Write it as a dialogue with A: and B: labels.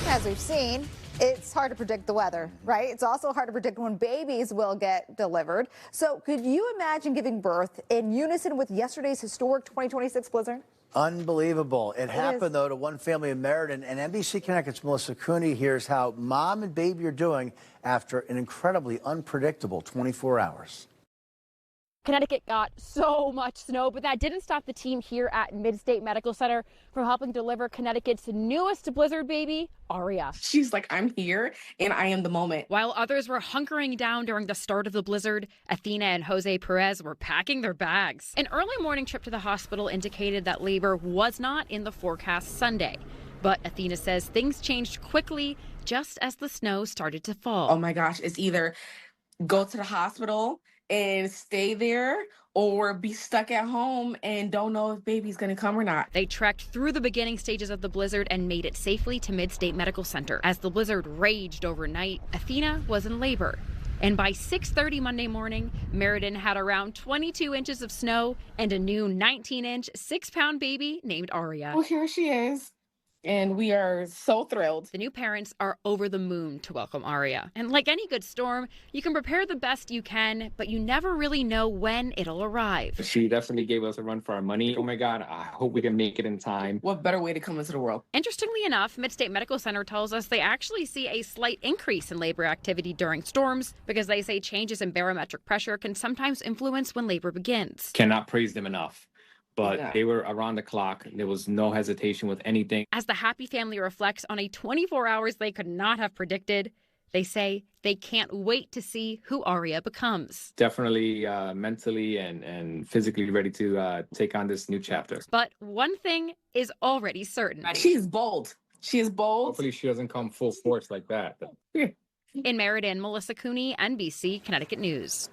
A: As we've seen, it's hard to predict the weather, right? It's also hard to predict when babies will get delivered. So could you imagine giving birth in unison with yesterday's historic 2026 blizzard?
B: Unbelievable. It happened, though, to one family in Meriden, and NBC Connecticut's Melissa Cooney hears how mom and baby are doing after an incredibly unpredictable 24 hours.
C: Connecticut got so much snow, but that didn't stop the team here at Mid-State Medical Center from helping deliver Connecticut's newest blizzard baby, Aria.
D: She's like, I'm here and I am the moment.
C: While others were hunkering down during the start of the blizzard, Athena and Jose Perez were packing their bags. An early morning trip to the hospital indicated that labor was not in the forecast Sunday. But Athena says things changed quickly just as the snow started to fall.
D: Oh my gosh, it's either go to the hospital and stay there or be stuck at home and don't know if baby's gonna come or not.
C: They trekked through the beginning stages of the blizzard and made it safely to Mid-State Medical Center. As the blizzard raged overnight, Athena was in labor. And by 6:30 Monday morning, Meriden had around 22 inches of snow and a new 19-inch, 6-pound baby named Aria.
D: Well, here she is. And we are so thrilled.
C: The new parents are over the moon to welcome Aria. And like any good storm, you can prepare the best you can, but you never really know when it'll arrive.
E: She definitely gave us a run for our money. Oh my God, I hope we can make it in time.
D: What better way to come into the world?
C: Interestingly enough, Mid-State Medical Center tells us they actually see a slight increase in labor activity during storms because they say changes in barometric pressure can sometimes influence when labor begins.
E: Cannot praise them enough. But
D: Yeah.
E: they were around the clock. There was no hesitation with anything.
C: As the happy family reflects on a 24 hours they could not have predicted, they say they can't wait to see who Aria becomes.
E: Definitely mentally and physically ready to take on this new chapter.
C: But one thing is already certain.
D: She is bold. She is bold.
E: Hopefully she doesn't come full force like that.
C: In Meriden, Melissa Cooney, NBC Connecticut News.